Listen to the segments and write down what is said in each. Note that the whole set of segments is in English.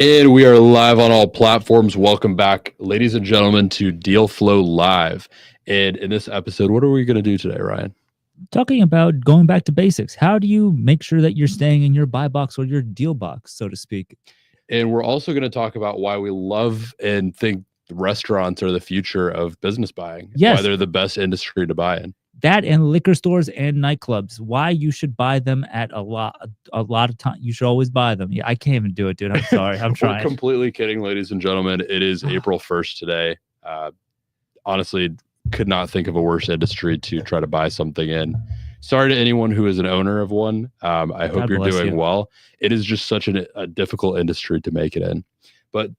And we are live on all platforms. Welcome back, ladies and gentlemen, to Deal Flow Live. And in this episode, what are we going to do today, Ryan? Talking about going back to basics. How do you make sure that you're staying in your buy box or your deal box, so to speak? And we're also going to talk about why we love and think restaurants are the future of business buying. Yes. Why they're the best industry to buy in. That and liquor stores and nightclubs. Why you should buy them at a lot of time. You should always buy them. Yeah, I can't even do it, dude. I'm sorry. I'm trying. We're completely kidding, ladies and gentlemen. It is April 1st today. Honestly, could not think of a worse industry to try to buy something in. Sorry to anyone who is an owner of one. I hope you're doing well. It is just such a difficult industry to make it in. But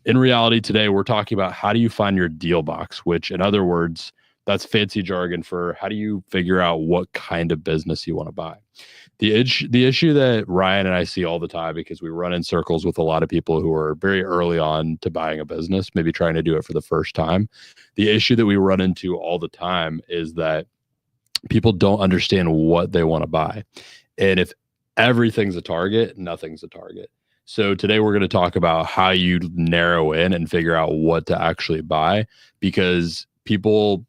in reality today, we're talking about how do you find your deal box, which in other words, that's fancy jargon for how do you figure out what kind of business you want to buy. The issue that Ryan and I see all the time, because we run in circles with a lot of people who are very early on to buying a business, maybe trying to do it for the first time. The issue that we run into all the time is that people don't understand what they want to buy. And if everything's a target, nothing's a target. So today we're going to talk about how you narrow in and figure out what to actually buy, because people,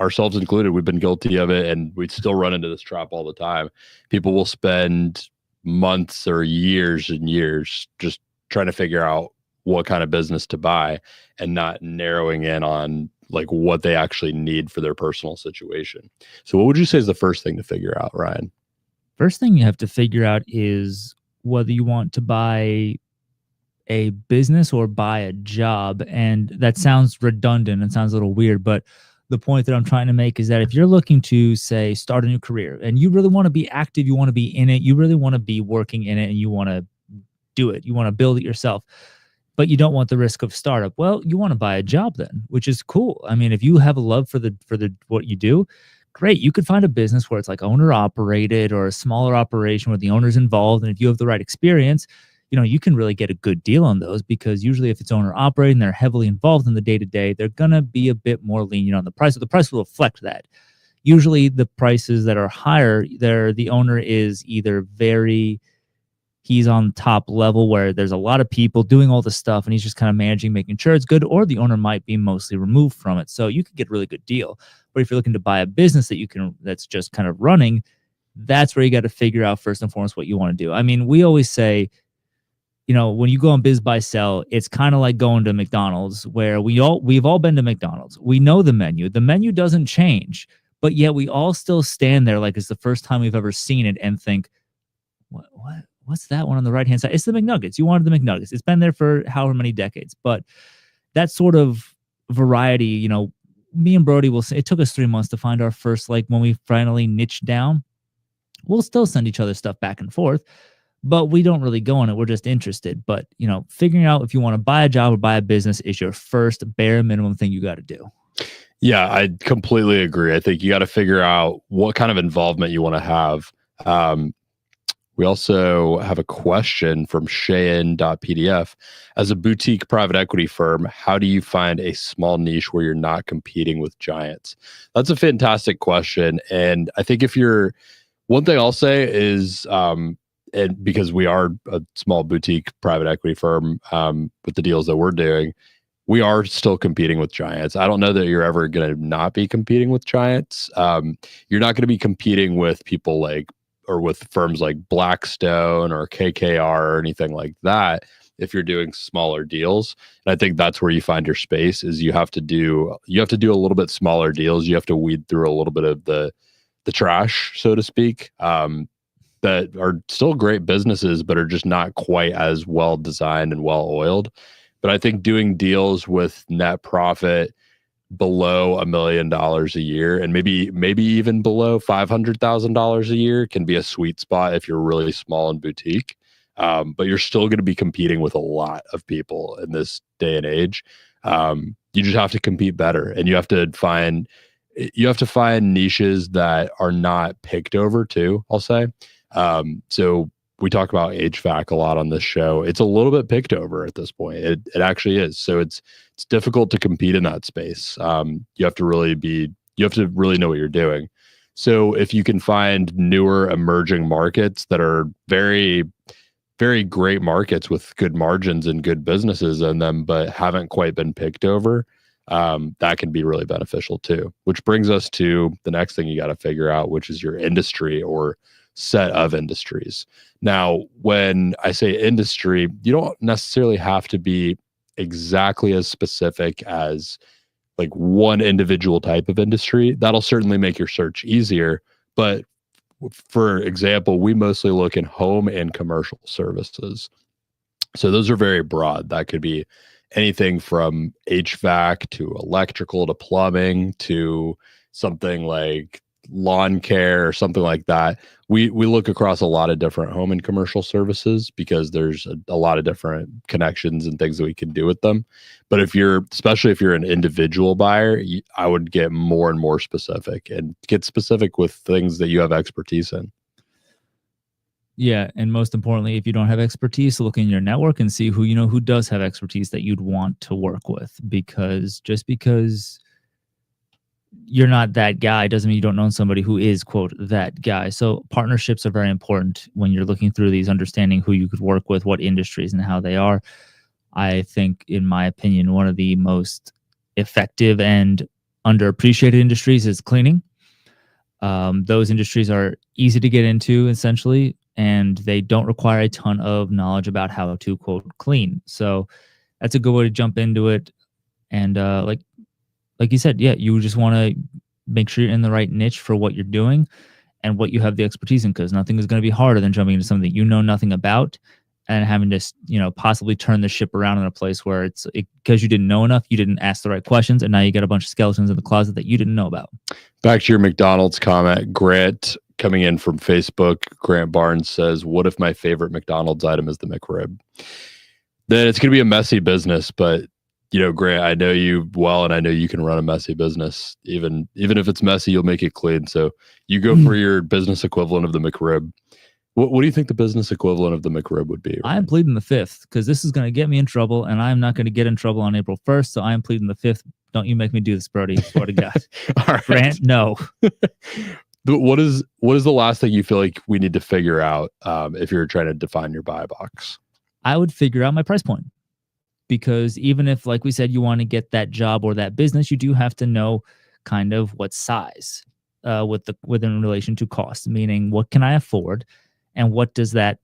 ourselves included, we've been guilty of it, and we still run into this trap all the time. People will spend months or years and years just trying to figure out what kind of business to buy and not narrowing in on like what they actually need for their personal situation. So what would you say is the first thing to figure out, Ryan? First thing you have to figure out is whether you want to buy a business or buy a job. And that sounds redundant and sounds a little weird, but the point that I'm trying to make is that if you're looking to, say, start a new career and you really want to be active, you want to be in it, you really want to be working in it, and you want to do it, you want to build it yourself, but you don't want the risk of startup, well, you want to buy a job then, which is cool. I mean, if you have a love for the what you do, great. You could find a business where it's like owner operated or a smaller operation where the owner's involved. And if you have the right experience, you can really get a good deal on those, because usually if it's owner operating, they're heavily involved in the day-to-day, they're going to be a bit more lenient on the price. So the price will reflect that. Usually the prices that are higher, the owner is either he's on top level where there's a lot of people doing all the stuff and he's just kind of managing, making sure it's good, or the owner might be mostly removed from it. So you could get a really good deal. But if you're looking to buy a business that's just kind of running, that's where you got to figure out first and foremost what you want to do. I mean, we always say, when you go on Biz Buy Sell, it's kind of like going to McDonald's, where we've all been to McDonald's. We know the menu. The menu doesn't change, but yet we all still stand there like it's the first time we've ever seen it and think, what's that one on the right-hand side? It's the McNuggets. You wanted the McNuggets. It's been there for however many decades. But that sort of variety, me and Brody will say it took us 3 months to find our first, like when we finally niched down. We'll still send each other stuff back and forth, but we don't really go on it. We're just interested. But, figuring out if you want to buy a job or buy a business is your first bare minimum thing you got to do. Yeah, I completely agree. I think you got to figure out what kind of involvement you want to have. We also have a question from Cheyenne.pdf. As a boutique private equity firm, how do you find a small niche where you're not competing with giants? That's a fantastic question. And I think one thing I'll say is, and because we are a small boutique private equity firm with the deals that we're doing, we are still competing with giants. I don't know that you're ever going to not be competing with giants. You're not going to be competing with people or with firms like Blackstone or KKR or anything like that if you're doing smaller deals. And I think that's where you find your space, is you have to do a little bit smaller deals. You have to weed through a little bit of the trash, so to speak, that are still great businesses, but are just not quite as well designed and well oiled. But I think doing deals with net profit below $1 million a year, and maybe even below $500,000 a year, can be a sweet spot if you're really small and boutique. But you're still going to be competing with a lot of people in this day and age. You just have to compete better, and you have to find niches that are not picked over too, I'll say. So we talk about HVAC a lot on this show. It's a little bit picked over at this point. It actually is. So it's difficult to compete in that space. You have to really know what you're doing. So if you can find newer emerging markets that are very very great markets with good margins and good businesses in them, but haven't quite been picked over, that can be really beneficial too. Which brings us to the next thing you got to figure out, which is your industry or set of industries. Now, when I say industry, you don't necessarily have to be exactly as specific as like one individual type of industry. That'll certainly make your search easier. But for example, we mostly look in home and commercial services. So those are very broad. That could be anything from HVAC to electrical to plumbing to something like lawn care or something like that. We look across a lot of different home and commercial services because there's a lot of different connections and things that we can do with them. But especially if you're an individual buyer, I would get more and more specific and get specific with things that you have expertise in. Yeah, and most importantly, if you don't have expertise, look in your network and see who does have expertise that you'd want to work with. Because just because you're not that guy doesn't mean you don't know somebody who is, quote, that guy. So partnerships are very important when you're looking through these, understanding who you could work with, what industries and how they are. I think, in my opinion, one of the most effective and underappreciated industries is cleaning. Those industries are easy to get into, essentially, and they don't require a ton of knowledge about how to, quote, clean. So that's a good way to jump into it. And like you said, yeah, you just want to make sure you're in the right niche for what you're doing and what you have the expertise in, because nothing is going to be harder than jumping into something you know nothing about and having to, possibly turn the ship around in a place where because you didn't know enough, you didn't ask the right questions, and now you got a bunch of skeletons in the closet that you didn't know about. Back to your McDonald's comment, Grant coming in from Facebook, Grant Barnes says, "What if my favorite McDonald's item is the McRib?" Then it's going to be a messy business, but Grant, I know you well, and I know you can run a messy business. Even if it's messy, you'll make it clean. So you go for your business equivalent of the McRib. What do you think the business equivalent of the McRib would be? I'm pleading the fifth because this is going to get me in trouble, and I'm not going to get in trouble on April 1st. So I'm pleading the fifth. Don't you make me do this, Brody? Swear to God. All right. Grant, no. What is the last thing you feel like we need to figure out if you're trying to define your buy box? I would figure out my price point. Because even if, like we said, you want to get that job or that business, you do have to know kind of what size within relation to cost, meaning what can I afford and what does that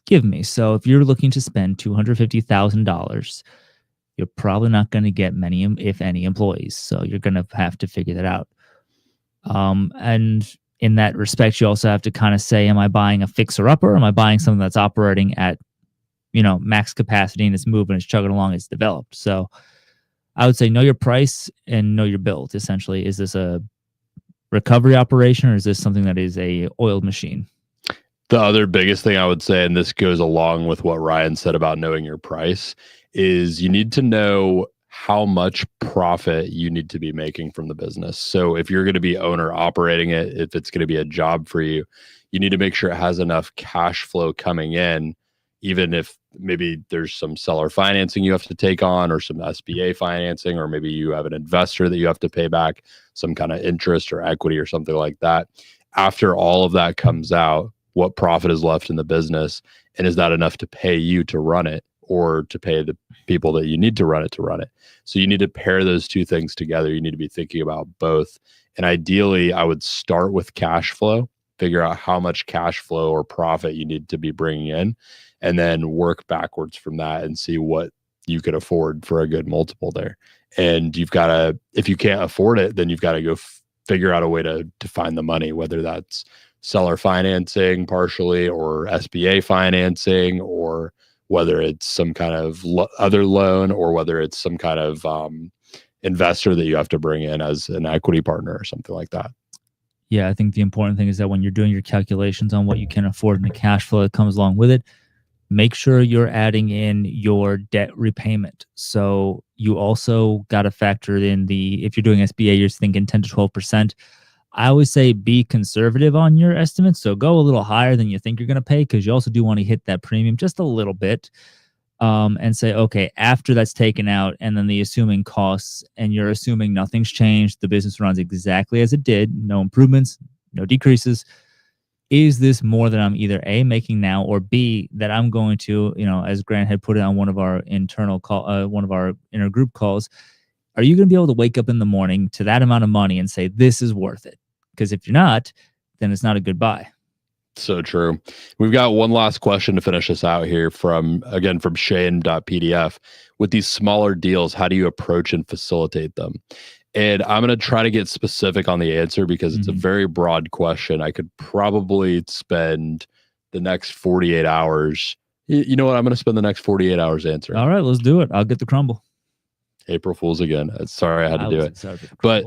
give me? So if you're looking to spend $250,000, you're probably not going to get many, if any, employees. So you're going to have to figure that out. And in that respect, you also have to kind of say, am I buying a fixer-upper? Or am I buying something that's operating at max capacity and it's moving, it's chugging along, it's developed? So I would say know your price and know your build. Essentially, is this a recovery operation or is this something that is a oiled machine? The other biggest thing I would say, and this goes along with what Ryan said about knowing your price, is you need to know how much profit you need to be making from the business. So if you're going to be owner operating it, if it's going to be a job for you, you need to make sure it has enough cash flow coming in, even if maybe there's some seller financing you have to take on or some SBA financing, or maybe you have an investor that you have to pay back some kind of interest or equity or something like that. After all of that comes out, what profit is left in the business? And is that enough to pay you to run it or to pay the people that you need to run it? So you need to pair those two things together. You need to be thinking about both. And ideally, I would start with cash flow, figure out how much cash flow or profit you need to be bringing in, and then work backwards from that and see what you could afford for a good multiple there. And you've got to, if you can't afford it, then you've got to go figure out a way to find the money, whether that's seller financing partially or SBA financing, or whether it's some kind of other loan, or whether it's some kind of investor that you have to bring in as an equity partner or something like that. Yeah, I think the important thing is that when you're doing your calculations on what you can afford and the cash flow that comes along with it, make sure you're adding in your debt repayment. So you also got to factor in if you're doing SBA, you're thinking 10 to 12%. I always say be conservative on your estimates. So go a little higher than you think you're going to pay, because you also do want to hit that premium just a little bit, and say, okay, after that's taken out and then the assuming costs, and you're assuming nothing's changed, the business runs exactly as it did, no improvements, no decreases, is this more than I'm either A, making now, or B, that I'm going to, as Grant had put it on one of our internal call, one of our intergroup calls, are you going to be able to wake up in the morning to that amount of money and say, this is worth it? Because if you're not, then it's not a good buy. So true. We've got one last question to finish this out here from Shane.pdf. With these smaller deals, how do you approach and facilitate them? And I'm going to try to get specific on the answer because it's a very broad question. I could probably spend the next 48 hours. You know what? I'm going to spend the next 48 hours answering. All right, let's do it. I'll get the crumble. April Fool's again. Sorry, I had to do it. But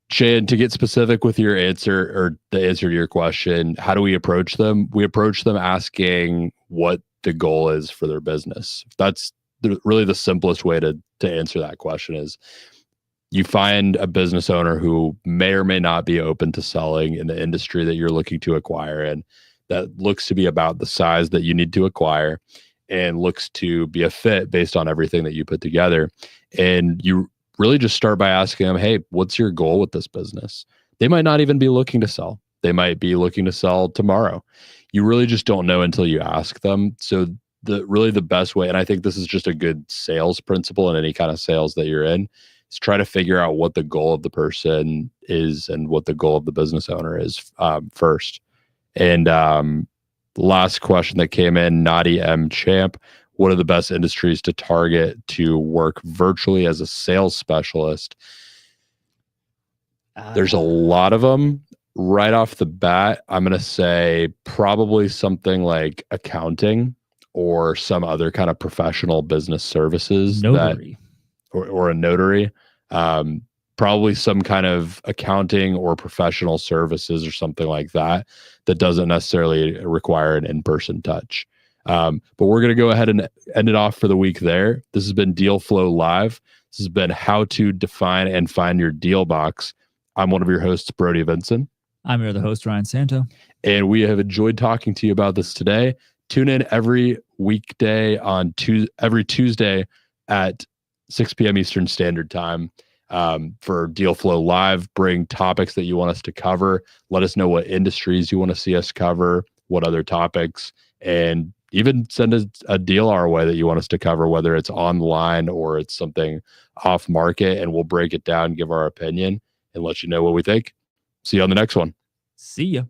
Shane, to get specific with your answer or the answer to your question, how do we approach them? We approach them asking what the goal is for their business. That's really the simplest way to answer that question. Is you find a business owner who may or may not be open to selling in the industry that you're looking to acquire in, that looks to be about the size that you need to acquire and looks to be a fit based on everything that you put together. And you really just start by asking them, hey, what's your goal with this business? They might not even be looking to sell. They might be looking to sell tomorrow. You really just don't know until you ask them. So the best way, and I think this is just a good sales principle in any kind of sales that you're in, is try to figure out what the goal of the person is and what the goal of the business owner is first. And last question that came in, Naughty M Champ. What are the best industries to target to work virtually as a sales specialist? There's a lot of them. Right off the bat, I'm going to say probably something like accounting or some other kind of professional business services. Notary. Or a notary. Probably some kind of accounting or professional services or something like that doesn't necessarily require an in-person touch. But we're going to go ahead and end it off for the week there. This has been Deal Flow Live. This has been how to define and find your deal box. I'm one of your hosts, Brody Vinson. I'm your other host, Ryan Santo. And we have enjoyed talking to you about this today. Tune in every weekday every Tuesday at 6 p.m. Eastern Standard Time for Deal Flow Live. Bring topics that you want us to cover. Let us know what industries you want to see us cover, what other topics, and even send a deal our way that you want us to cover, whether it's online or it's something off market, and we'll break it down, give our opinion, and let you know what we think. See you on the next one. See ya.